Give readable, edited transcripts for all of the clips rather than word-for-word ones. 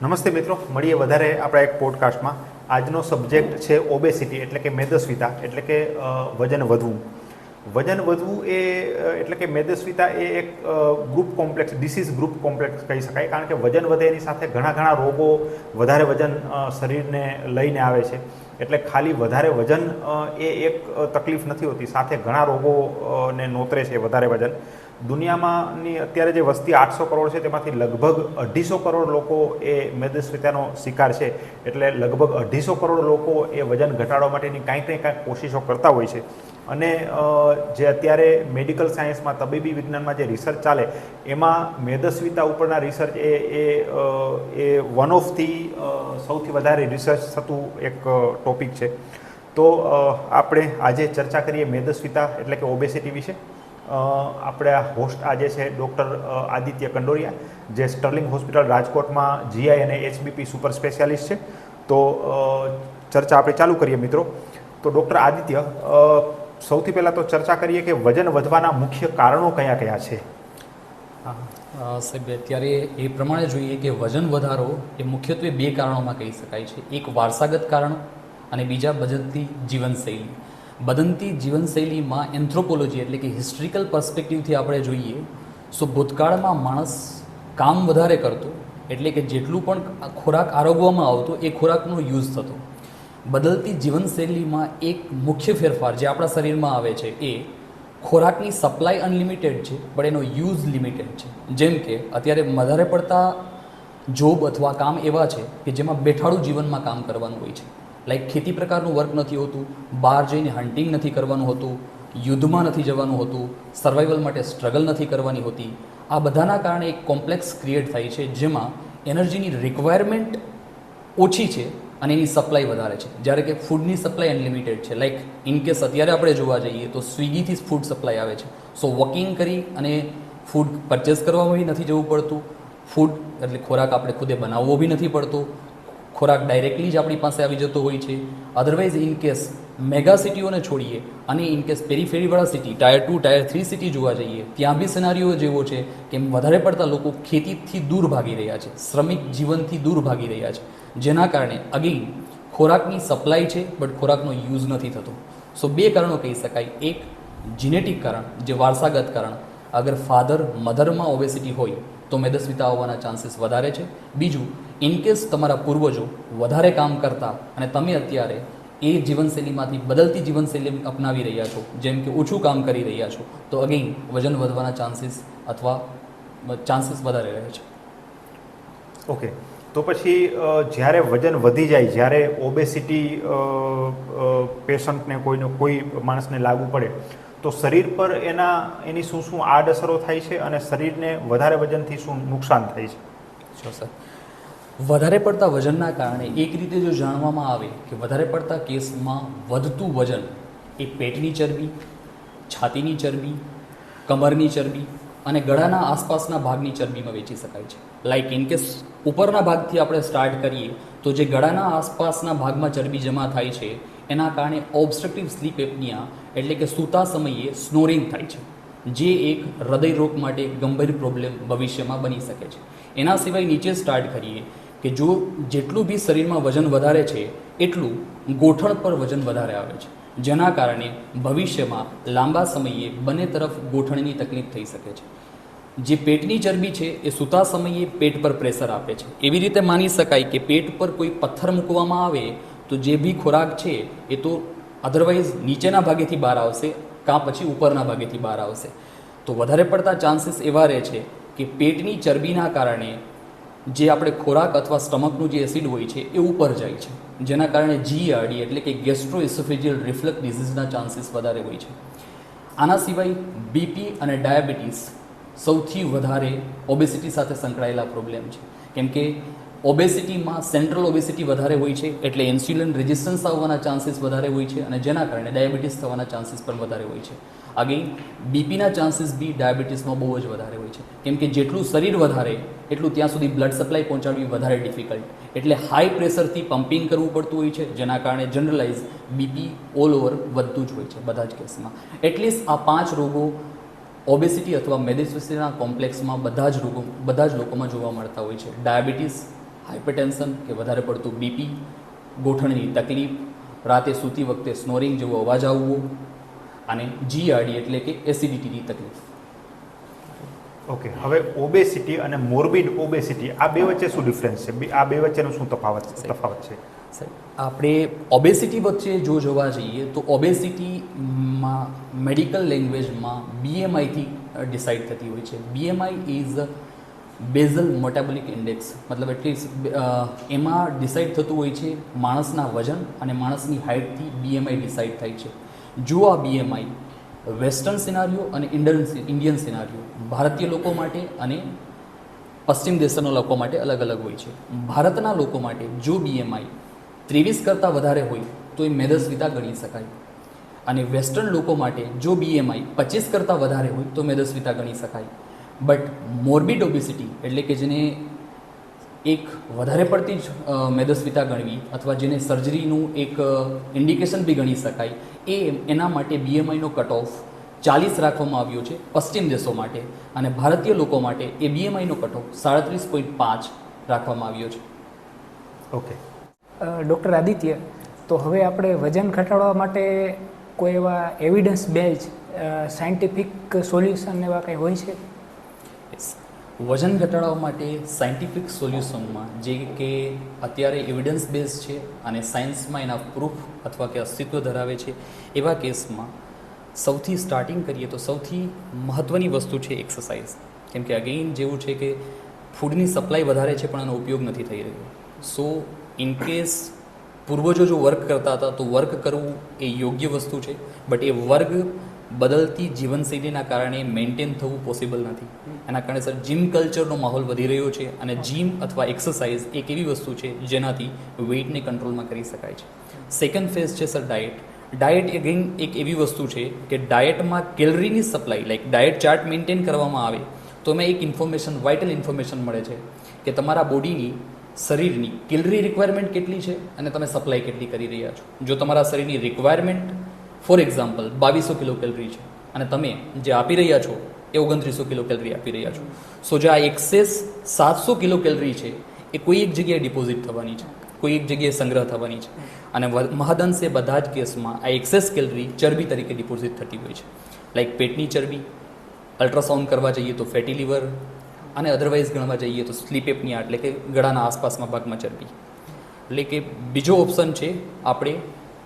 નમસ્તે મિત્રો, મળીએ વધારે આપણા એક પોડકાસ્ટમાં. આજનો સબ્જેક્ટ છે ઓબેસિટી એટલે કે મેદસ્વીતા એટલે કે વજન વધવું. વજન વધવું એ એટલે કે મેદસ્વીતા એ એક group complex disease group complex કહી શકાય, કારણ કે વજન વધે એની સાથે ઘણા રોગો વધારે વજન શરીરને લઈને આવે છે. એટલે ખાલી વધારે વજન એ એક તકલીફ નથી હોતી, સાથે ઘણા રોગોને નોતરે છે વધારે વજન. દુનિયામાંની અત્યારે જે વસ્તી 800 કરોડ છે તેમાંથી લગભગ 250 કરોડ લોકો એ મેદસ્વીતાનો શિકાર છે. એટલે લગભગ 250 કરોડ લોકો એ વજન ઘટાડવા માટેની કાંઈક ને કાંઈક કોશિશો કરતા હોય છે. અને જે અત્યારે મેડિકલ સાયન્સમાં તબીબી વિજ્ઞાનમાં જે રિસર્ચ ચાલે એમાં મેદસ્વીતા ઉપરના research A one of the સૌથી વધારે રિસર્ચ થતું એક ટોપિક છે. તો આપણે આજે ચર્ચા કરીએ મેદસ્વીતા એટલે કે ઓબેસિટી વિશે. આપણા હોસ્ટ આજે છે ડૉક્ટર આદિત્ય કંડોરિયા, જે સ્ટર્લિંગ હોસ્પિટલ રાજકોટમાં જીઆઈ અને એચબીપી સુપર સ્પેશિયાલિસ્ટ છે. તો ચર્ચા આપણે ચાલુ કરીએ મિત્રો. તો ડૉક્ટર આદિત્ય, સૌથી પહેલાં તો ચર્ચા કરીએ કે વજન વધવાના મુખ્ય કારણો કયા કયા છે. સાહેબ, અત્યારે એ પ્રમાણે જોઈએ કે વજન વધારો એ મુખ્યત્વે બે કારણોમાં કહી શકાય છે. એક વારસાગત કારણ અને બીજા બદલતી જીવનશૈલી. બદલતી જીવનશૈલીમાં એન્થ્રોપોલોજી એટલે કે હિસ્ટ્રિકલ પર્સ્પેક્ટિવથી આપણે જોઈએ તો ભૂતકાળમાં માણસ કામ વધારે કરતો, એટલે કે જેટલું પણ ખોરાક આરોગવામાં આવતો એ ખોરાકનો યુઝ થતો. બદલતી જીવનશૈલીમાં એક મુખ્ય ફેરફાર જે આપણા શરીરમાં આવે છે એ ખોરાકની સપ્લાય અનલિમિટેડ છે પણ એનો યુઝ લિમિટેડ છે. જેમ કે અત્યારે વધારે પડતા જોબ અથવા કામ એવા છે કે જેમાં બેઠાડું જીવનમાં કામ કરવાનું હોય છે. લાઈક ખેતી પ્રકારનું વર્ક નથી હોતું, બહાર જઈને હન્ટિંગ નથી કરવાનું હોતું, યુદ્ધમાં નથી જવાનું હોતું, સર્વાઈવલ માટે સ્ટ્રગલ નથી કરવાની હોતી. આ બધાના કારણે એક કોમ્પ્લેક્સ ક્રિએટ થાય છે જેમાં એનર્જીની રિક્વાયરમેન્ટ ઓછી છે અને એની સપ્લાય વધારે છે. જ્યારે કે ફૂડની સપ્લાય અનલિમિટેડ છે. લાઈક ઇનકેસ અત્યારે આપણે જોવા જઈએ તો સ્વિગીથી જ ફૂડ સપ્લાય આવે છે. સો વોકિંગ કરી અને ફૂડ પરચેસ કરવામાં બી નથી જવું પડતું. ફૂડ એટલે ખોરાક આપણે ખુદે બનાવવો બી નથી પડતો. ખોરાક ડાયરેક્ટલી જ આપણી પાસે આવી જતો હોય છે. અધરવાઇઝ ઇનકેસ મેગા સિટીઓને છોડીએ અને ઇનકેસ પેરીફેરીવાળા સિટી ટાયર 2 ટાયર 3 સિટી જોવા જઈએ ત્યાં બી સિનારીઓ જેવો છે કે વધારે પડતા લોકો ખેતીથી દૂર ભાગી રહ્યા છે, શ્રમિક જીવનથી દૂર ભાગી રહ્યા છે, જેના કારણે અગેઇન ખોરાકની સપ્લાય છે બટ ખોરાકનો યુઝ નથી થતો. સો બે કારણો કહી શકાય. એક જીનેટિક કારણ, જે વારસાગત કારણ. અગર ફાધર મધરમાં ઓબેસિટી હોય તો મેદસ્વીતા આવવાના ચાન્સીસ વધારે છે. બીજું, ઇનકેસ તમારા પૂર્વજો વધારે કામ કરતા અને તમે અત્યારે એ જીવનશૈલીમાંથી બદલતી જીવનશૈલી અપનાવી રહ્યા છો, જેમ કે ઓછું કામ કરી રહ્યા છો, તો અગેઇન વજન વધવાના ચાન્સીસ વધારે રહે છે. ઓકે, તો પછી જ્યારે વજન વધી જાય, જ્યારે ઓબેસિટી પેશન્ટને કોઈ માણસને લાગુ પડે તો શરીર પર એની શું આડઅસરો થાય છે અને શરીરને વધારે વજનથી શું નુકસાન થાય છે? શું સર, વધારે પડતા વજનના કારણે એક રીતે જો જાણવામાં આવે કે વધારે પડતા કેસમાં વધતું વજન એ પેટની ચરબી, છાતીની ચરબી, કમરની ચરબી અને ગળાના આસપાસના ભાગની ચરબીમાં વેચી શકાય છે. લાઈક ઇનકેસ ઉપરના ભાગથી આપણે સ્ટાર્ટ કરીએ તો જે ગળાના આસપાસના ભાગમાં ચરબી જમા થાય છે એના કારણે ઓબ્સ્ટ્રક્ટિવ સ્લીપ એપનિયા એટલે કે સૂતા સમયે સ્નોરિંગ થાય છે, જે એક હૃદયરોગ માટે ગંભીર પ્રોબ્લેમ ભવિષ્યમાં બની શકે છે. એના સિવાય નીચે સ્ટાર્ટ કરીએ કે જો જેટલું બી શરીરમાં વજન વધારે છે એટલું ગોઠણ પર વજન વધારે આવે છે, જેના કારણે ભવિષ્યમાં લાંબા સમયે બંને તરફ ગોઠણની તકલીફ થઈ શકે છે. જે પેટની ચરબી છે એ સૂતા સમયે પેટ પર પ્રેશર આપે છે. એવી રીતે માની શકાય કે પેટ પર કોઈ પથ્થર મૂકવામાં આવે તો જે બી ખોરાક છે એ તો અધરવાઇઝ નીચેના ભાગેથી બહાર આવશે કાં પછી ઉપરના ભાગેથી બહાર આવશે. તો વધારે પડતા ચાન્સીસ એવા રહે છે કે પેટની ચરબીના કારણે જે આપણે ખોરાક અથવા સ્ટમકનું જે એસિડ હોય છે એ ઉપર જાય છે, જેના કારણે જીઆરડી એટલે કે ગેસ્ટ્રોઇસોફેજિયલ રિફ્લક્સ ડિઝીઝના ચાન્સીસ વધારે હોય છે. આના સિવાય બીપી અને ડાયાબિટીસ સૌથી વધારે ઓબેસિટી સાથે સંકળાયેલા પ્રોબ્લેમ છે. કેમ કે ઓબેસિટીમાં સેન્ટ્રલ ઓબેસિટી વધારે હોય છે એટલે ઇન્સ્યુલિન રેઝિસ્ટન્સ આવવાના ચાન્સીસ વધારે હોય છે અને જેના કારણે ડાયાબિટીસ થવાના ચાન્સીસ પણ વધારે હોય છે. અગેઇન બીપીના ચાન્સીસ બી ડાયાબિટીસમાં બહુ જ વધારે હોય છે, કેમ કે જેટલું શરીર વધારે એટલું ત્યાં સુધી બ્લડ સપ્લાય પહોંચાડવી વધારે ડિફિકલ્ટ, એટલે હાઈ પ્રેશરથી પમ્પિંગ કરવું પડતું હોય છે, જેના કારણે જનરલાઇઝ બીપી ઓલ ઓવર વધતું જ હોય છે બધા જ કેસમાં. એટલીસ્ટ આ 5 રોગો ઓબેસિટી અથવા મેદસ્વીતાના કોમ્પ્લેક્સમાં બધા જ લોકોમાં જોવા મળતા હોય છે. ડાયાબિટીસ, હાઇપરટેન્શન કે વધારે પડતું બીપી, ગોઠણની તકલીફ, રાતે સૂતી વખતે સ્નોરિંગ જેવો અવાજ આવવો અને જીઆરડી એટલે કે એસિડિટીની તકલીફ. ઓકે, હવે ઓબેસિટી અને મોર્બિડ ઓબેસિટી આ બે વચ્ચે શું ડિફરન્સ છે? આ બે વચ્ચેનો શું તફાવત છે? સાહેબ, આપણે ઓબેસિટી વચ્ચે જો જોવા જઈએ તો ઓબેસિટીમાં મેડિકલ લેંગ્વેજમાં બીએમઆઈથી ડિસાઇડ થતી હોય છે. BMI is basal metabolic index, મતલબ એટલી એમાં ડિસાઇડ થતું હોય છે માણસના વજન અને માણસની હાઇટથી બીએમઆઈ ડિસાઇડ થાય છે. જો આ બીએમઆઈ વેસ્ટર્ન સિનારીઓ અને ઇન્ડિયન સિનારીઓ, ભારતીય લોકો માટે અને પશ્ચિમ દેશોના લોકો માટે અલગ અલગ હોય છે. ભારતના લોકો માટે જો બીએમઆઈ 23 કરતાં વધારે હોય તો એ મેદસ્વીતા ગણી શકાય, અને વેસ્ટર્ન લોકો માટે જો બીએમઆઈ 25 કરતાં વધારે હોય તો મેદસ્વીતા ગણી શકાય. બટ મોર્બિડ ઓબેસિટી એટલે કે જેને એક વધારે પડતી જ મેદસ્વીતા ગણવી અથવા જેને સર્જરીનું એક ઇન્ડિકેશન બી ગણી શકાય, એના માટે બીએમઆઈનો કટ ઓફ 40 રાખવામાં આવ્યો છે પશ્ચિમ દેશો માટે, અને ભારતીય લોકો માટે એ બીએમઆઈનો કટ ઓફ 37.5 રાખવામાં આવ્યો છે. ઓકે ડૉક્ટર આદિત્ય, તો હવે આપણે વજન ઘટાડવા માટે કોઈ એવા એવિડન્સ બેઝ સાયન્ટિફિક સોલ્યુશન એવા કંઈ હોય છે? વજન ઘટાડવા માટે સાયન્ટિફિક સોલ્યુશનમાં જે કે અત્યારે એવિડન્સ બેઝ છે અને સાયન્સમાં એના પ્રૂફ અથવા કે અસ્તિત્વ ધરાવે છે, એવા કેસમાં સૌથી સ્ટાર્ટિંગ કરીએ તો સૌથી મહત્ત્વની વસ્તુ છે એક્સરસાઇઝ. કેમ કે અગેઇન જેવું છે કે ફૂડની સપ્લાય વધારે છે પણ એનો ઉપયોગ નથી થઈ રહ્યો. સો ઇન કેસ પૂર્વજો જો વર્ક કરતા હતા તો વર્ક કરવું એ યોગ્ય વસ્તુ છે, બટ એ વર્ગ બદલતી જીવનશૈલીના કારણે મેન્ટેન થવું પોસિબલ નથી. એના કારણે સર જીમ કલ્ચરનો માહોલ વધી રહ્યો છે, અને જીમ અથવા એક્સરસાઇઝ એક એવી વસ્તુ છે જેનાથી વેઇટને કંટ્રોલમાં કરી શકાય છે. સેકન્ડ ફેઝ છે સર ડાયટ. ડાયટ અગેન એક એવી વસ્તુ છે કે ડાયટમાં કેલરીની supply, like diet chart maintain કરવામાં આવે તો એમાં એક ઇન્ફોર્મેશન, વાઇટલ ઇન્ફોર્મેશન મળે છે કે તમારા બોડીની, શરીરની કેલરી રિક્વાયરમેન્ટ કેટલી છે અને તમે સપ્લાય કેટલી કરી રહ્યા છો. જો તમારા શરીરની requirement for example 2200 kilo calorie છે અને તમે જે આપી રહ્યા છો એ 2900 કિલો કેલરી આપી રહ્યા છો, સો જે આ એક્સેસ 700 કિલો કેલરી છે એ કોઈ એક જગ્યાએ ડિપોઝિટ થવાની છે, કોઈ એક જગ્યાએ સંગ્રહ થવાની છે, અને મહદઅંશે બધા જ કેસમાં આ એક્સેસ કેલરી ચરબી તરીકે ડિપોઝિટ થતી હોય છે. લાઈક પેટની ચરબી, અલ્ટ્રાસાઉન્ડ કરવા જઈએ તો ફેટી લીવર, અને અધરવાઇઝ ગણવા જઈએ તો સ્લીપ એપનિયા એટલે કે ગળાના આસપાસના ભાગમાં ચરબી. એટલે કે બીજો ઓપ્શન છે આપણે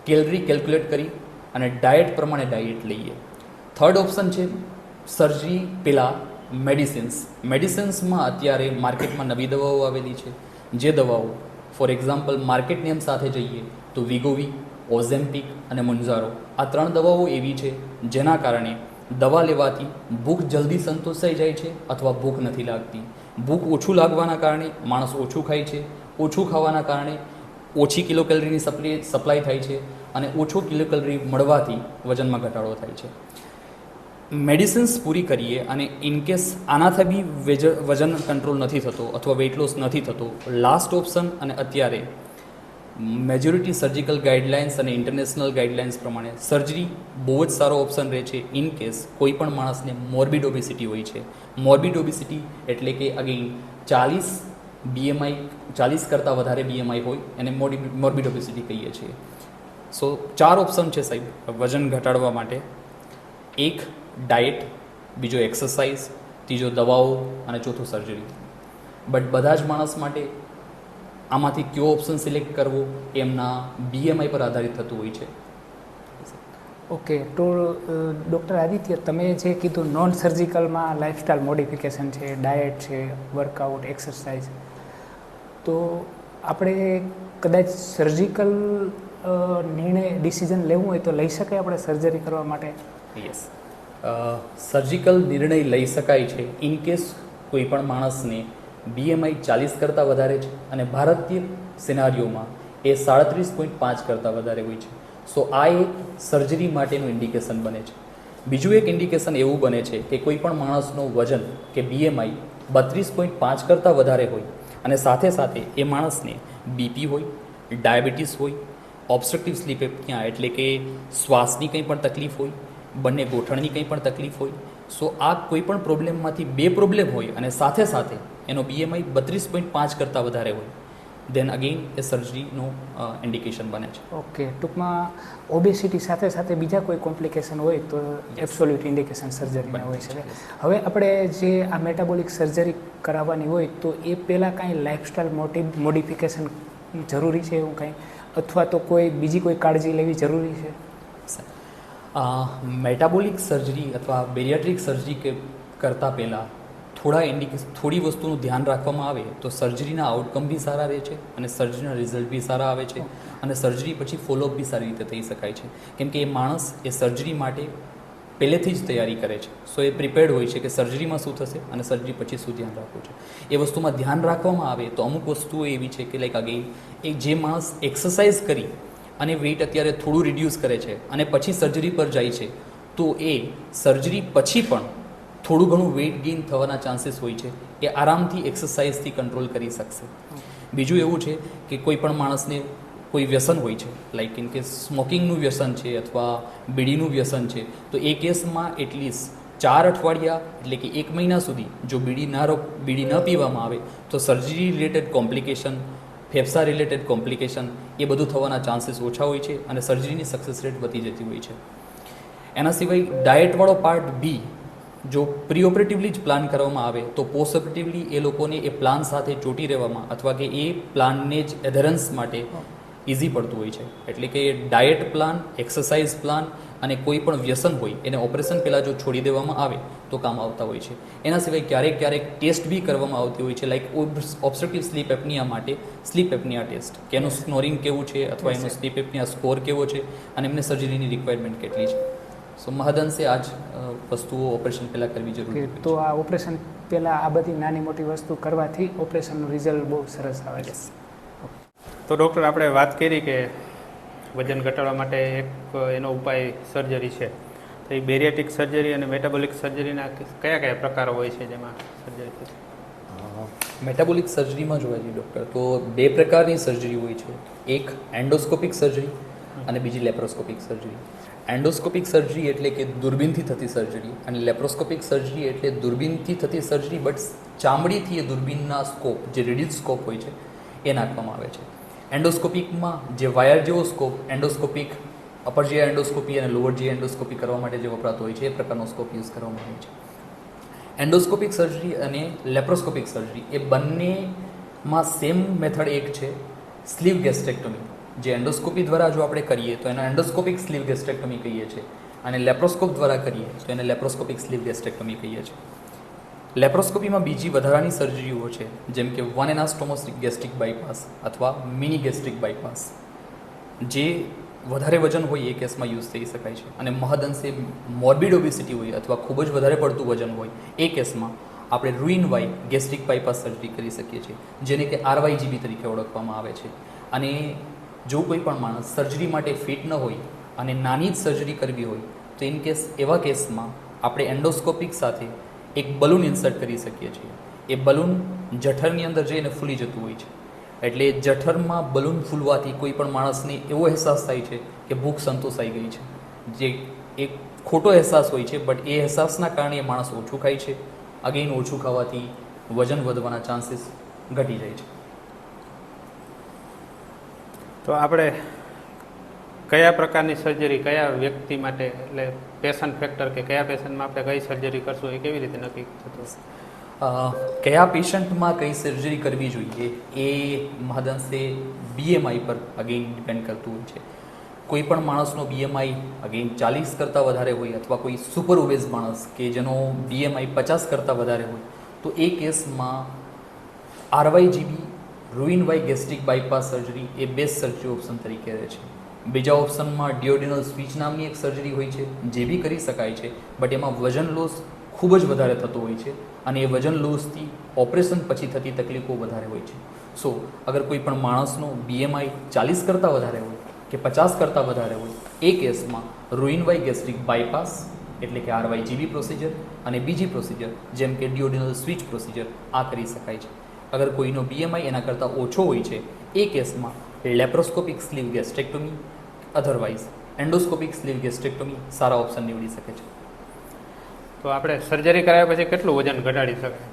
કેલરી કેલ્ક્યુલેટ કરી અને ડાયટ પ્રમાણે ડાયટ લઈએ. થર્ડ ઓપ્શન છે સર્જરી પહેલાં મેડિસિન્સ. મેડિસિન્સમાં અત્યારે માર્કેટમાં નવી દવાઓ આવેલી છે, જે દવાઓ ફોર એક્ઝામ્પલ માર્કેટ નેમ સાથે જઈએ તો વિગોવી, ઓઝેમ્પિક અને મુન્ઝારો, આ 3 દવાઓ એવી છે જેના કારણે દવા લેવાથી ભૂખ જલ્દી સંતોષાઈ જાય છે અથવા ભૂખ નથી લાગતી. ભૂખ ઓછું લાગવાના કારણે માણસ ઓછું ખાય છે, ઓછું ખાવાના કારણે ઓછી કિલો કેલરીની સપ્લાય થાય છે, અને ઓછો કિલો કેલરી મળવાથી વજનમાં ઘટાડો થાય છે. મેડિસિન્સ પૂરી કરીએ અને ઇનકેસ આનાથી બી વજન કંટ્રોલ નથી થતો અથવા વેઇટ લોસ નથી થતો, લાસ્ટ ઓપ્શન અને અત્યારે મેજોરિટી સર્જિકલ ગાઈડલાઇન્સ અને ઇન્ટરનેશનલ ગાઈડલાઇન્સ પ્રમાણે સર્જરી બહુ જ સારો ઓપ્શન રહે છે ઇન કેસ કોઈ પણ માણસને મોર્બિડ ઓબેસિટી હોય છે. મોર્બિડ ઓબેસિટી એટલે કે અગેઇન 40 બીએમઆઈ, 40 કરતાં વધારે બીએમઆઈ હોય એને મોર્બિડ ઓબેસિટી કહીએ છીએ. સો 4 ઓપ્શન છે સાહેબ વજન ઘટાડવા માટે. એક ડાયટ, બીજો એક્સરસાઇઝ, ત્રીજો દવાઓ અને ચોથું સર્જરી. બટ બધા જ માણસ માટે આમાંથી કયો ઓપ્શન સિલેક્ટ કરવો એમના બીએમઆઈ પર આધારિત થતું હોય છે. ઓકે, તો ડૉક્ટર આદિત્ય, તમે જે કીધું નોન સર્જિકલમાં લાઇફસ્ટાઇલ મોડિફિકેશન છે, ડાયટ છે, વર્કઆઉટ, એક્સરસાઇઝ, તો આપણે કદાચ સર્જિકલ ડિસિઝન લેવું હોય તો લઈ શકાય આપણે સર્જરી કરવા માટે? યસ, સર્જિકલ નિર્ણય લઈ શકાય છે ઇન કેસ કોઈ પણ માણસને બીએમઆઈ 40 કરતાં વધારે છે અને ભારતીય સિનારીઓમાં એ 37.5 કરતાં વધારે હોય છે. સો આ એક સર્જરી માટેનું ઇન્ડિકેશન બને છે. બીજું એક ઇન્ડિકેશન એવું બને છે કે કોઈ પણ માણસનો વજન કે બીએમઆઈ 32.5 કરતાં વધારે હોય અને સાથે સાથે એ માણસને બીપી હોય, ડાયાબિટીસ હોય, ઓબ્સ્ટ્રક્ટિવ સ્લીપ એપનિયા એટલે કે શ્વાસની કંઈ પણ તકલીફ હોય, બંને ગોઠણની કંઈ પણ તકલીફ હોય, સો આ કોઈ પણ પ્રોબ્લેમમાંથી 2 પ્રોબ્લેમ હોય અને સાથે સાથે એનો બીએમઆઈ 32.5 કરતાં વધારે હોય, દેન અગેઇન એ સર્જરીનું ઇન્ડિકેશન બને છે. ઓકે, ટૂંકમાં ઓબેસિટી સાથે સાથે બીજા કોઈ કોમ્પ્લિકેશન હોય તો એબ્સોલ્યુટ ઇન્ડિકેશન સર્જરીના હોઈ શકે. હવે આપણે જે આ મેટાબોલિક સર્જરી કરાવવાની હોય તો એ પહેલાં કાંઈ લાઇફસ્ટાઇલ મોડિફિકેશન જરૂરી છે એવું કાંઈ, અથવા તો કોઈ બીજી કોઈ કાળજી લેવી જરૂરી છે? મેટાબોલિક સર્જરી અથવા બેરિયાટ્રિક સર્જરી કરતાં પહેલાં થોડી વસ્તુનું ધ્યાન રાખવામાં આવે તો સર્જરીના આઉટકમ બી સારા રહે છે અને સર્જરીના રિઝલ્ટ બી સારા આવે છે અને સર્જરી પછી ફોલોઅપ બી સારી રીતે થઈ શકાય છે, કેમ કે એ માણસ એ સર્જરી માટે પહેલેથી જ તૈયારી કરે છે. સો એ પ્રિપેર્ડ હોય છે કે સર્જરીમાં શું થશે અને સર્જરી પછી શું ધ્યાન રાખવું છે. એ વસ્તુમાં ધ્યાન રાખવામાં આવે તો અમુક વસ્તુઓ એવી છે કે લાઈક અગેઇન એ જે માણસ એક્સરસાઇઝ કરી અને વેઇટ અત્યારે થોડું રિડ્યુસ કરે છે અને પછી સર્જરી પર જાય છે તો એ સર્જરી પછી પણ થોડું ઘણું વેઇટ ગેઇન થવાના ચાન્સીસ હોય છે, એ આરામથી એક્સરસાઇઝથી કંટ્રોલ કરી શકશે. બીજું એવું છે કે કોઈ પણ માણસને કોઈ વ્યસન હોય છે, લાઈક ઇન કે સ્મોકિંગનું વ્યસન છે અથવા બીડીનું વ્યસન છે, તો એ કેસમાં એટલીસ્ટ 4 અઠવાડિયા એટલે કે 1 મહિના સુધી જો બીડી ન પીવામાં આવે તો સર્જરી રિલેટેડ કોમ્પ્લિકેશન, ફેફસા રિલેટેડ કોમ્પ્લિકેશન એ બધું થવાના ચાન્સીસ ઓછા હોય છે અને સર્જરીની સક્સેસ રેટ વધી જતી હોય છે. એના સિવાય ડાયટવાળો પાર્ટ બી જો પ્રી ઓપરેટિવલી જ પ્લાન કરવામાં આવે તો પોસ્ટ ઓપરેટિવલી એ લોકોને એ પ્લાન સાથે ચોંટી રહેવામાં અથવા કે એ પ્લાનને જ એધરન્સ માટે ઇઝી પડતું હોય છે. એટલે કે ડાયટ પ્લાન, એક્સરસાઇઝ પ્લાન અને કોઈ પણ વ્યસન હોય એને ઓપરેશન પહેલાં જો છોડી દેવામાં આવે તો કામ આવતા હોય છે. એના સિવાય ક્યારેક ટેસ્ટ બી કરવામાં આવતી હોય છે, લાઈક ઓબ્સ્ટ્રક્ટિવ સ્લીપ એપનિયા માટે સ્લીપ એપનિયા ટેસ્ટ, કે એનું સ્નોરિંગ કેવું છે અથવા એનો સ્લીપ એપનિયા સ્કોર કેવો છે અને એમને સર્જરીની રિક્વાયરમેન્ટ કેટલી છે. સો મહદઅંશે આ જ વસ્તુઓ ઓપરેશન પહેલાં કરવી જરૂરી છે. તો આ ઓપરેશન પહેલાં આ બધી નાની મોટી વસ્તુ કરવાથી ઓપરેશનનું રિઝલ્ટ બહુ સરસ આવે છે. તો ડૉક્ટર, આપણે વાત કરી કે વજન ઘટાડવા માટે એક એનો ઉપાય સર્જરી છે, તો એ બેરિયાટ્રિક સર્જરી અને મેટાબોલિક સર્જરીના કયા કયા પ્રકારો હોય છે જેમાં સર્જરી થશે? મેટાબોલિક સર્જરીમાં જોવા જઈએ ડૉક્ટર તો 2 પ્રકારની સર્જરી હોય છે. એક એન્ડોસ્કોપિક સર્જરી અને બીજી લેપ્રોસ્કોપિક સર્જરી. એન્ડોસ્કોપિક સર્જરી એટલે કે દૂરબીનથી થતી સર્જરી અને લેપ્રોસ્કોપિક સર્જરી એટલે દૂરબીનથી થતી સર્જરી બટ ચામડીથી એ દૂરબીનના સ્કોપ, જે રેડિયલ સ્કોપ હોય છે એ નાખવામાં આવે છે. એન્ડોસ્કોપિકમાં જે વાયર જેવો scope, endoscopic upper GI endoscopy અને લોઅર જીઆઈ એન્ડોસ્કોપી કરવા માટે જે વપરાતો હોય છે એ પ્રકારનો સ્કોપ યુઝ કરવામાં આવે છે. એન્ડોસ્કોપિક સર્જરી અને લેપ્રોસ્કોપિક સર્જરી એ બંનેમાં સેમ મેથડ એક છે, સ્લીવ ગેસ્ટ્રેક્ટોમી. જે એન્ડોસ્કોપી દ્વારા જો આપણે કરીએ તો એને એન્ડોસ્કોપિક સ્લીવ ગેસ્ટ્રેક્ટોમી કહીએ છીએ અને લેપ્રોસ્કોપ દ્વારા કરીએ તો એને લેપ્રોસ્કોપિક સ્લીવ ગેસ્ટ્રેક્ટોમી કહીએ છીએ. લેપ્રોસ્કોપીમાં બીજી વધારાની સર્જરીઓ છે, જેમ કે વન એનાસ્ટોમોસ ગેસ્ટ્રિક બાયપાસ અથવા મિની ગેસ્ટ્રિક બાયપાસ, જે વધારે વજન હોય એ કેસમાં યુઝ થઈ શકાય છે અને મહદઅંશે મોર્બિડ ઓબેસિટી હોય અથવા ખૂબ જ વધારે પડતું વજન હોય એ કેસમાં આપણે રૂઇન-વાય ગેસ્ટ્રિક બાયપાસ સર્જરી કરી શકીએ છીએ, જેને કે RYGB તરીકે ઓળખવામાં આવે છે. અને જો કોઈ પણ માણસ સર્જરી માટે ફિટ ન હોય અને નાની જ સર્જરી કરવી હોય તો ઇન કેસ એવા કેસમાં આપણે એન્ડોસ્કોપિક સાથે એક બલૂન ઇન્સર્ટ કરી શકીએ છીએ. એ બલૂન જઠરની અંદર જઈને ફૂલી જતું હોય છે, એટલે જઠરમાં બલૂન ફૂલવાથી કોઈ પણ માણસને એવો અહેસાસ થાય છે કે ભૂખ સંતોષાઈ ગઈ છે, જે એક ખોટો અહેસાસ હોય છે. બટ એ અહેસાસના કારણે એ માણસ ઓછું ખાય છે. અગેઇન ઓછું ખાવાથી વજન વધવાના ચાન્સીસ ઘટી જાય છે. તો આપણે કયા પ્રકારની સર્જરી કયા વ્યક્તિ માટે, એટલે પેશન્ટ ફેક્ટર કે કયા પેશન્ટમાં આપણે કઈ સર્જરી કરશું એ કેવી રીતે નક્કી થતું? કયા પેશન્ટમાં કઈ સર્જરી કરવી જોઈએ એ મહદઅંશે BMI પર અગેઇન ડિપેન્ડ કરતું હોય છે. કોઈ પણ માણસનો BMI અગેઇન 40 કરતાં વધારે હોય અથવા કોઈ સુપર ઓબેઝ માણસ કે જેનો BMI 50 કરતાં વધારે હોય તો એ કેસમાં RYGB રૂઇન-વાય ગેસ્ટ્રિક બાયપાસ સર્જરી એ બેસ્ટ સર્જરી ઓપ્શન તરીકે રહે છે. બીજા ઓપ્શનમાં ડિયોડિનલ સ્વિચ નામની એક સર્જરી હોય છે, જે બી કરી શકાય છે, બટ એમાં વજન લોસ ખૂબ જ વધારે થતો હોય છે અને એ વજન લોસથી ઓપરેશન પછી થતી તકલીફો વધારે હોય છે. સો અગર કોઈ પણ માણસનો BMI 40 કરતાં વધારે હોય કે 50 કરતાં વધારે હોય એ કેસમાં રૂઇન-વાય ગેસ્ટ્રિક બાયપાસ એટલે કે RYGB પ્રોસિજર અને બીજી પ્રોસિજર જેમ કે ડિયોડિનલ સ્વિચ પ્રોસિજર આ કરી શકાય છે. અગર કોઈનો BMI એના કરતાં ઓછો હોય છે એ કેસમાં laparoscopic sleeve gastrectomy otherwise endoscopic sleeve gastrectomy સારા ઓપ્શન નીવડી શકે છે. તો આપણે સર્જરી કરાવ્યા પછી કેટલું વજન ઘટાડી શકાય?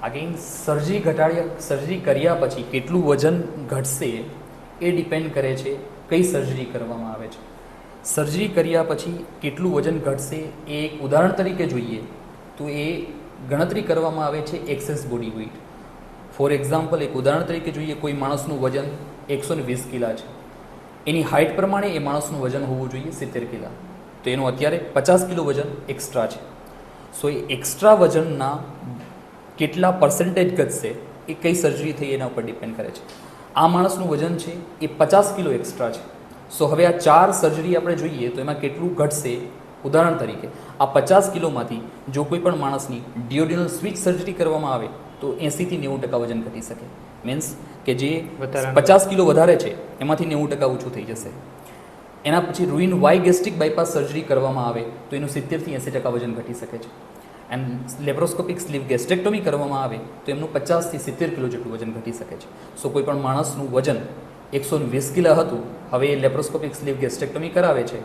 અગેન સર્જરી કર્યા પછી કેટલું વજન ઘટશે એ ડિપેન્ડ કરે છે કઈ સર્જરી કરવામાં આવે છે. સર્જરી કર્યા પછી કેટલું વજન ઘટશે એ એક ઉદાહરણ તરીકે જોઈએ તો એ ગણતરી કરવામાં આવે છે excess body weight. For example, એક ઉદાહરણ તરીકે જોઈએ, કોઈ માણસનું વજન 120 કિલા છે, એની હાઇટ પ્રમાણે એ માણસનું વજન હોવું જોઈએ 70 કિલા, તો એનું અત્યારે 50 કિલો વજન એક્સ્ટ્રા છે. સો એ એક્સ્ટ્રા વજનના કેટલા પર્સન્ટેજ ઘટશે એ કઈ સર્જરી થઈ એના ઉપર ડિપેન્ડ કરે છે. આ માણસનું વજન છે એ 50 કિલો એક્સ્ટ્રા છે. સો હવે આ 4 સર્જરી આપણે જોઈએ તો એમાં કેટલું ઘટશે. ઉદાહરણ તરીકે આ 50 કિલોમાંથી જો કોઈ પણ માણસની ડિયોડિનલ સ્વિચ સર્જરી કરવામાં આવે તો 80 થી 90% વજન ઘટી શકે. મીન્સ કે જે 50 કિલો વધારે છે એમાંથી 90% ઓછું થઈ જશે. એના પછી રૂઇન વાય ગેસ્ટ્રિક બાયપાસ સર્જરી કરવામાં આવે તો એનું 70 થી 80% વજન ઘટી શકે છે. એન્ડ લેપ્રોસ્કોપિક સ્લીવ ગેસ્ટ્રેક્ટોમી કરવામાં આવે તો એમનું 50 થી 70 કિલો જેટલું વજન ઘટી શકે છે. સો કોઈ પણ માણસનું વજન 120 કિલા હતું, હવે એ લેપ્રોસ્કોપિક સ્લીવ ગેસ્ટ્રેક્ટોમી કરાવે છે,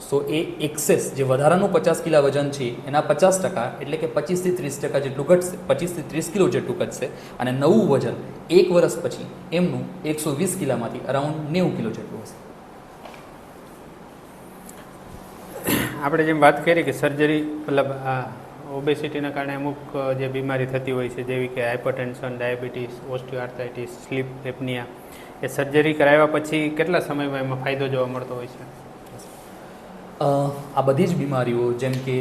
સો એ એક્સેસ જે વધારાનું 50 કિલા વજન છે એના 50% એટલે કે 25 થી 30% જેટલું ઘટશે, 25 થી 30 કિલો જેટલું ઘટશે. અને નવું વજન 1 વર્ષ પછી એમનું 120 કિલામાંથી અરાઉન્ડ 90 કિલો જેટલું હશે. આપણે જેમ વાત કરી કે સર્જરી મતલબ આ ઓબેસિટીના કારણે અમુક જે બીમારી થતી હોય છે જેવી કે hypertension, diabetes, osteoarthritis, slip apnoea, એ સર્જરી કરાવ્યા પછી કેટલા સમયમાં એમાં ફાયદો જોવા મળતો હોય છે? આ બધી જ બીમારીઓ જેમ કે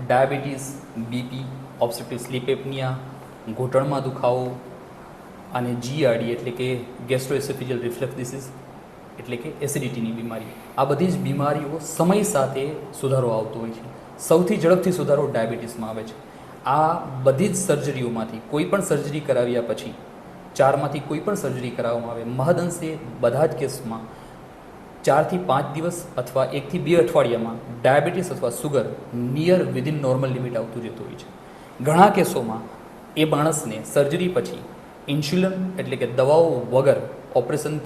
diabetes, BP, obstructive sleep apnoea, ઘૂંટણમાં દુખાવો અને GERD એટલે કે ગેસ્ટ્રોએસોફેજિયલ રિફ્લક્સ ડિસીઝ એટલે કે એસિડિટીની બીમારી, આ બધી જ બીમારીઓ સમય સાથે સુધારો આવતો હોય છે. સૌથી ઝડપથી સુધારો ડાયાબિટીસમાં આવે છે. આ બધી જ સર્જરીઓમાંથી કોઈ પણ સર્જરી કરાવ્યા પછી 4માંથી કોઈ પણ સર્જરી કરાવવામાં આવે, મહદઅંશે બધા જ કેસમાં 4 થી 5 દિવસ અથવા 1 થી 2 અઠવાડિયામાં ડાયાબિટીસ અથવા sugar near within normal limit આવતું જતું હોય છે. ઘણા કેસોમાં એ માણસને સર્જરી પછી ઇન્સ્યુલિન એટલે કે દવાઓ વગર ઓપરેશન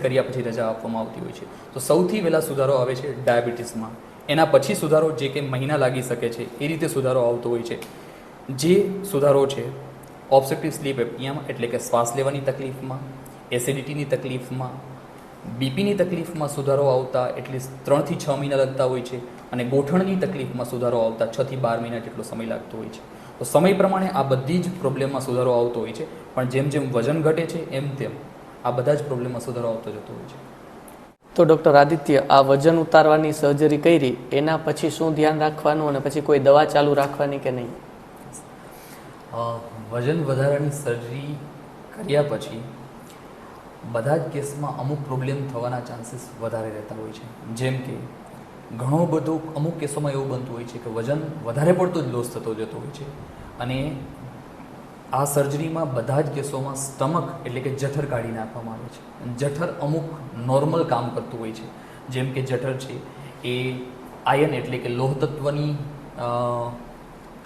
કર્યા પછી રજા આપવામાં આવતી હોય છે. તો સૌથી પહેલાં સુધારો આવે છે ડાયાબિટીસમાં. એના પછી સુધારો જે કે મહિના લાગી શકે છે એ રીતે સુધારો આવતો હોય છે. જે સુધારો છે ઓબ્સ્ટ્રક્ટિવ સ્લીપ એપનિયામાં એટલે કે શ્વાસ લેવાની તકલીફમાં, એસિડિટીની તકલીફમાં, બીપીની તકલીફમાં સુધારો આવતા એટલીસ્ટ 3 થી 6 મહિના લાગતા હોય છે. અને ગોઠણની તકલીફમાં સુધારો આવતા 6 થી 12 મહિના જેટલો સમય લાગતો હોય છે. તો સમય પ્રમાણે આ બધી જ પ્રોબ્લેમમાં સુધારો આવતો હોય છે. પણ જેમ જેમ વજન ઘટે છે એમ તેમ આ બધા જ પ્રોબ્લેમમાં સુધારો આવતો જતો હોય છે. તો ડૉક્ટર આદિત્ય, આ વજન ઉતારવાની સર્જરી કરી એના પછી શું ધ્યાન રાખવાનું અને પછી કોઈ દવા ચાલુ રાખવાની કે નહીં? વજન વધારાની સર્જરી કર્યા પછી બધા જ કેસમાં અમુક પ્રોબ્લેમ થવાના ચાન્સીસ વધારે રહેતા હોય છે. જેમ કે ઘણો બધો અમુક કેસોમાં એવું બનતું હોય છે કે વજન વધારે પડતો જ લોસ થતો જતો હોય છે. અને આ સર્જરીમાં બધા જ કેસોમાં સ્ટમક એટલે કે જઠર કાઢી નાખવામાં આવે છે. જઠર અમુક નોર્મલ કામ કરતું હોય છે. જેમ કે જઠર છે એ આયન એટલે કે લોહ તત્વની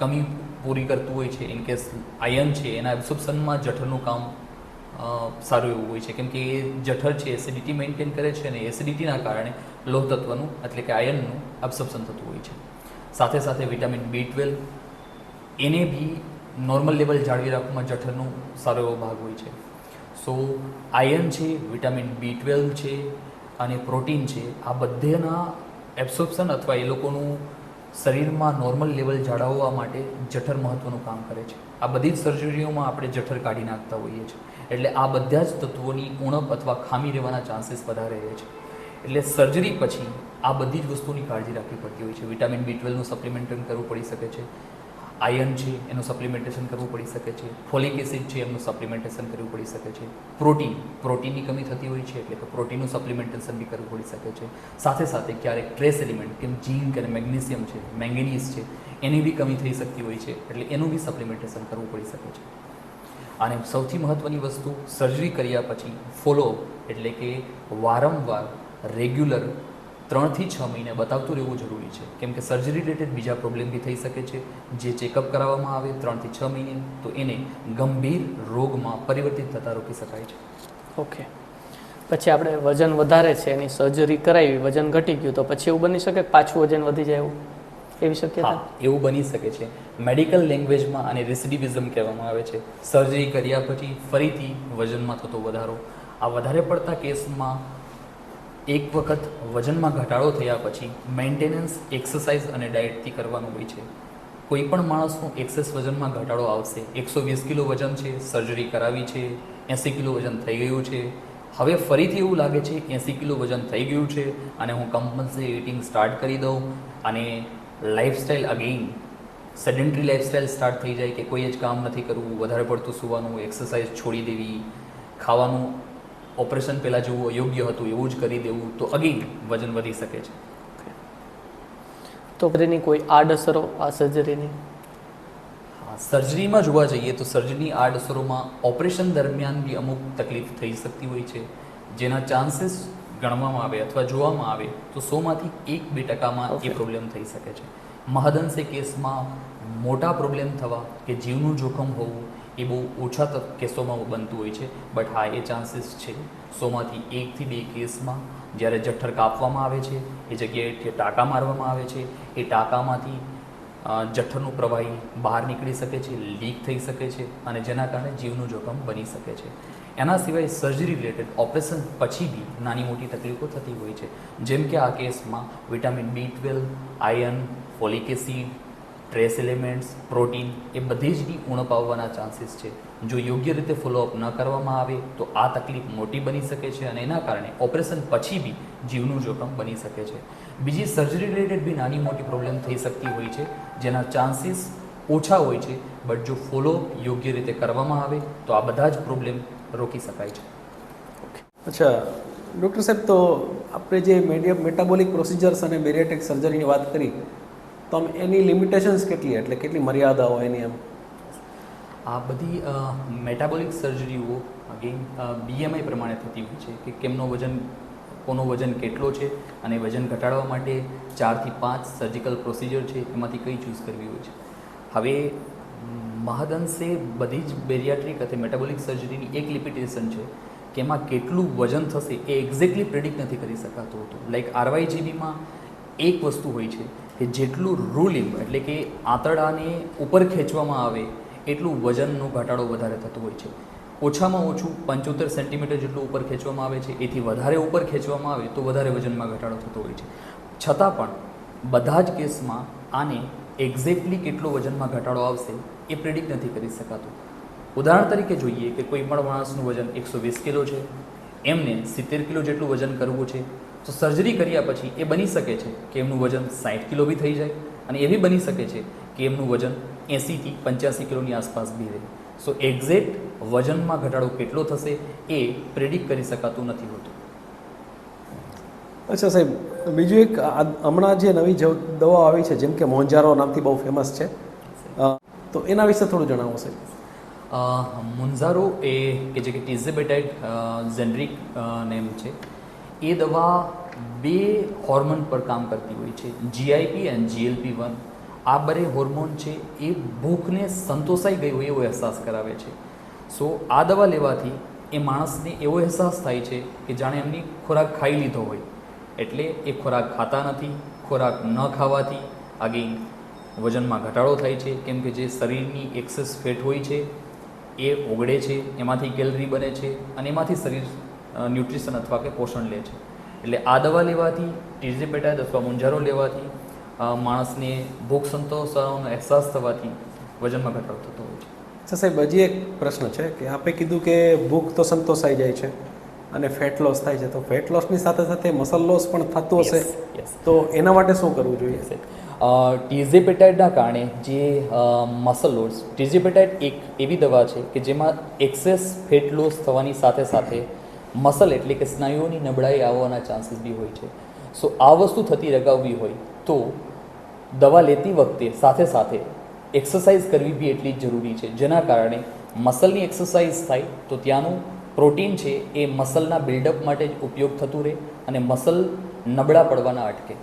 કમી પૂરી કરતું હોય છે. ઇન કેસ આયન છે એના એબ્સોર્પ્શનમાં જઠરનું કામ સારું એવું હોય છે. કેમ કે એ જઠર છે એસિડિટી મેન્ટેન કરે છે અને એસિડિટીના કારણે લોહ તત્વનું એટલે કે આયનનું એબ્સોર્પ્શન થતું હોય છે. સાથે સાથે વિટામિન B12 એને બી નોર્મલ લેવલ જાળવી રાખવામાં જઠરનું સારો એવો ભાગ હોય છે. સો આયર્ન છે, વિટામિન B12 છે અને પ્રોટીન છે, આ બધાના એબ્સોર્પ્શન અથવા એ લોકોનું શરીરમાં નોર્મલ લેવલ જાળવવા માટે જઠર મહત્ત્વનું કામ કરે છે. આ બધી જ સર્જરીઓમાં આપણે જઠર કાઢી નાખતા હોઈએ છીએ. એટલે આ બધા જ તત્વોની ઉણપ અથવા ખામી રહેવાના ચાન્સીસ વધારે રહે છે. એટલે સર્જરી પછી આ બધી જ વસ્તુની કાળજી રાખવી પડતી હોય છે. વિટામિન B12નું સપ્લિમેન્ટેશન કરવું પડી શકે છે, આયર્ન છે એનું સપ્લિમેન્ટેશન કરવું પડી શકે છે, ફોલિક એસિડ છે એમનું સપ્લિમેન્ટેશન કરવું પડી શકે છે, પ્રોટીનની કમી થતી હોય છે એટલે કે પ્રોટીનનું સપ્લિમેન્ટેશન બી કરવું પડી શકે છે. સાથે સાથે ક્યારેક ટ્રેસ એલિમેન્ટ કેમ ઝીંક અને મેગ્નેશિયમ છે, મેંગેનીઝ છે એની બી કમી થઈ શકતી હોય છે એટલે એનું બી સપ્લિમેન્ટેશન કરવું પડી શકે છે. અને સૌથી મહત્ત્વની વસ્તુ સર્જરી કર્યા પછી ફોલોઅપ એટલે કે વારંવાર રેગ્યુલર 3 થી 6 મહિને બતાવતું રહેવું જરૂરી છે. કેમ કે સર્જરી રિલેટેડ બીજા પ્રોબ્લેમ બી થઈ શકે છે. જે ચેકઅપ કરાવવામાં આવે 3 થી 6 મહિને તો એને ગંભીર રોગમાં પરિવર્તિત થતા રોકી શકાય છે. ઓકે, પછી આપણે વજન વધારે છે એની સર્જરી કરાવી, વજન ઘટી ગયું તો પછી એવું બની શકે કે પાછું વજન વધી જાય એવું? એવી શક્યતા? હા, એવું બની શકે છે. મેડિકલ લેંગ્વેજમાં આને રેસિડિવિઝમ કહેવામાં આવે છે. સર્જરી કર્યા પછી ફરીથી વજનમાં થતો વધારો. આ વધારે પડતા કેસમાં એક વખત વજનમાં ઘટાડો થયા પછી મેન્ટેનન્સ એક્સરસાઇઝ અને ડાયટથી કરવાનું હોય છે. કોઈ પણ માણસનું એક્સેસ વજનમાં ઘટાડો આવશે. 120 કિલો વજન છે, સર્જરી કરાવી છે, 80 કિલો વજન થઈ ગયું છે, હવે ફરીથી એવું લાગે છે 80 કિલો વજન થઈ ગયું છે અને હું કમ્પલસરી ઇટિંગ સ્ટાર્ટ કરી દઉં અને lifestyle again sedentary lifestyle start થઈ જાય કે કોઈ જ કામ નથી કરવું, વધારે પડતું સૂવાનું, એક્સરસાઇઝ છોડી દેવી, ખાવાનું ઓપરેશન પહેલાં જેવું અયોગ્ય હતું એવું જ કરી દેવું, તો અગેઇન વજન વધી શકે છે. તો એની કોઈ આડઅસરો આ સર્જરીની? સર્જરીમાં જોવા જઈએ તો સર્જરીની આડઅસરોમાં ઓપરેશન દરમિયાન બી અમુક તકલીફ થઈ શકતી હોય છે, જેના ચાન્સીસ ગણવામાં આવે અથવા જોવામાં આવે તો 100માંથી 1-2% એ પ્રોબ્લેમ થઈ શકે છે. મહદઅંશે કેસમાં મોટા પ્રોબ્લેમ થવા કે જીવનું જોખમ હોવું એ બહુ ઓછા કેસોમાં બનતું હોય છે. બટ હા, એ ચાન્સીસ છે 100માંથી 1 થી 2 કેસમાં. જ્યારે જઠ્ઠર કાપવામાં આવે છે એ જગ્યાએ ટાંકા મારવામાં આવે છે, એ ટાંકામાંથી જઠ્ઠરનું પ્રવાહી બહાર નીકળી શકે છે, લીક થઈ શકે છે અને જેના કારણે જીવનું જોખમ બની શકે છે. એના સિવાય સર્જરી રિલેટેડ ઓપરેશન પછી બી નાની મોટી તકલીફો થતી હોય છે, જેમ કે આ કેસમાં vitamin B12, iron, folic acid, trace elements, protein એ બધી જ બી ઉણપ આવવાના ચાન્સીસ છે. જો યોગ્ય રીતે ફોલોઅપ ન કરવામાં આવે તો આ તકલીફ મોટી બની શકે છે અને એના કારણે ઓપરેશન પછી બી જીવનું જોખમ બની શકે છે. બીજી સર્જરી રિલેટેડ બી નાની મોટી પ્રોબ્લેમ થઈ શકતી હોય છે, જેના ચાન્સીસ ઓછા હોય છે, બટ જો ફોલોઅપ યોગ્ય રીતે કરવામાં આવે તો આ બધા જ પ્રોબ્લેમ રોકી શકાય છે. અચ્છા ડૉક્ટર સાહેબ, તો આપણે જે મેટાબોલિક પ્રોસિજર્સ અને બેરિયાટ્રિક સર્જરીની વાત કરી તો આમ એની લિમિટેશન્સ કેટલી, એટલે કેટલી મર્યાદાઓ એની એમ? આ બધી મેટાબોલિક સર્જરીઓ અગેન BMI પ્રમાણે થતી હોય છે કે કેમનો વજન, કોનો વજન કેટલો છે અને વજન ઘટાડવા માટે 4 થી 5 સર્જિકલ પ્રોસિજર છે, એમાંથી કઈ ચૂઝ કરવી હોય છે. હવે મહદઅંશે બધી જ બેરિયાટ્રિક અથવા મેટાબોલિક સર્જરીની એક લિમિટેશન છે કે એમાં કેટલું વજન થશે એ એક્ઝેક્ટલી પ્રેડિક્ટ નથી કરી શકાતું હતું. લાઈક RYGBમાં એક વસ્તુ હોય છે કે જેટલું રૂલિંગ એટલે કે આંતરડાને ઉપર ખેંચવામાં આવે એટલું વજનનો ઘટાડો વધારે થતો હોય છે. ઓછામાં ઓછું 75 સેન્ટીમીટર જેટલું ઉપર ખેંચવામાં આવે છે, એથી વધારે ઉપર ખેંચવામાં આવે તો વધારે વજનમાં ઘટાડો થતો હોય છે. છતાં પણ બધા જ કેસમાં આને એક્ઝેક્ટલી કેટલો વજનમાં ઘટાડો આવશે એ પ્રેડિક્ટ નથી કરી શકાતું. ઉદાહરણ તરીકે જોઈએ કે કોઈ પણ માણસનું વજન 120 કિલો છે, એમને 70 કિલો જેટલું વજન કરવું છે, તો સર્જરી કર્યા પછી એ બની શકે છે કે એમનું વજન 60 કિલો બી થઈ જાય અને એવી બની શકે છે કે એમનું વજન 80 થી 85 કિલોની આસપાસ બી રહે. સો એક્ઝેક્ટ વજનમાં ઘટાડો કેટલો થશે એ પ્રેડિક્ટ કરી શકાતું નથી હોતું. અચ્છા સાહેબ, બીજું એક હમણાં જે નવી દવાઓ આવી છે જેમ કે મોન્જારો નામથી બહુ ફેમસ છે, તો એના વિશે થોડું જણાવો સાહેબ. મુન્ઝારો એ કે જે કે ટીઝેબેટાઇડ જેનરિક નેમ છે, એ દવા 2 હોર્મોન પર કામ કરતી હોય છે, GIP અને GLP-1. આ બે હોર્મોન છે એ ભૂખને સંતોષાઈ ગઈ હોય એવો અહેસાસ કરાવે છે. સો આ દવા લેવાથી એ માણસને એવો અહેસાસ થાય છે કે જાણે એમની ખોરાક ખાઈ લીધો હોય, એટલે એ ખોરાક ખાતા નથી. ખોરાક ન ખાવાથી અગેન વજનમાં ઘટાડો થાય છે, કેમ કે જે શરીરની એક્સેસ ફેટ હોય છે એ ઓગળે છે, એમાંથી કેલરી બને છે અને એમાંથી શરીર ન્યુટ્રિશન અથવા કે પોષણ લે છે. એટલે આ દવા લેવાથી, ટીઝેબેટાઇડ અથવા મુન્જારો લેવાથી માણસને ભૂખ સંતોષવાનો અહેસાસ થવાથી વજનમાં ઘટાડો થતો હોય છે. અચ્છા સાહેબ, હજી એક પ્રશ્ન છે કે આપણે કીધું કે ભૂખ તો સંતોષાઈ જાય છે અને ફેટ લોસ થાય છે, તો ફેટ લોસની સાથે સાથે મસલ લોસ પણ થતું હશે, તો એના માટે શું કરવું જોઈએ? ટીઝેબેટાઇડના કારણે જે મસલ લોસ, ટીઝેબેટાઇડ એક એવી દવા છે કે જેમાં એક્સેસ ફેટ લોસ થવાની સાથે સાથે મસલ એટલે કે સ્નાયુઓની નબળાઈ આવવાના ચાન્સીસ બી હોય છે. સો આ વસ્તુ થતી રગાવવી હોય તો દવા લેતી વખતે સાથે સાથે એક્સરસાઇઝ કરવી બી એટલી જ જરૂરી છે, જેના કારણે મસલની એક્સરસાઇઝ થાય તો ત્યાંનું પ્રોટીન છે એ મસલના બિલ્ડઅપ માટે જ ઉપયોગ થતું રહે અને મસલ નબળા પડવાના અટકે.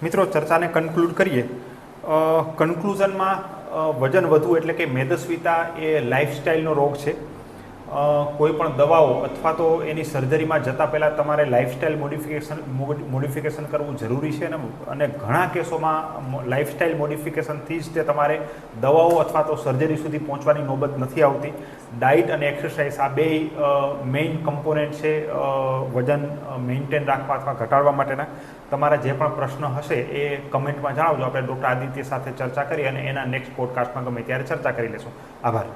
મિત્રો, ચર્ચાને કન્ક્લુડ કરીએ. કન્ક્લુઝનમાં વજન વધવું એટલે કે મેદસ્વીતા એ લાઇફસ્ટાઇલનો રોગ છે. કોઈ પણ દવાઓ અથવા તો એની સર્જરીમાં જતાં પહેલાં તમારે લાઇફસ્ટાઇલ મોડિફિકેશન કરવું જરૂરી છે અને ઘણા કેસોમાં લાઇફસ્ટાઇલ મોડિફિકેશનથી જ તે તમારે દવાઓ અથવા તો સર્જરી સુધી પહોંચવાની નોબત નથી આવતી. ડાયટ અને એક્સરસાઇઝ આ બે મેઇન કમ્પોનેન્ટ છે વજન મેન્ટેન રાખવા અથવા ઘટાડવા માટેના. તમારા જે પણ પ્રશ્ન હશે એ કમેન્ટમાં જણાવજો. આપણે ડૉક્ટર આદિત્ય સાથે ચર્ચા કરી અને એના નેક્સ્ટ પોડકાસ્ટમાં ગમે ત્યારે ચર્ચા કરી લેશું. આભાર.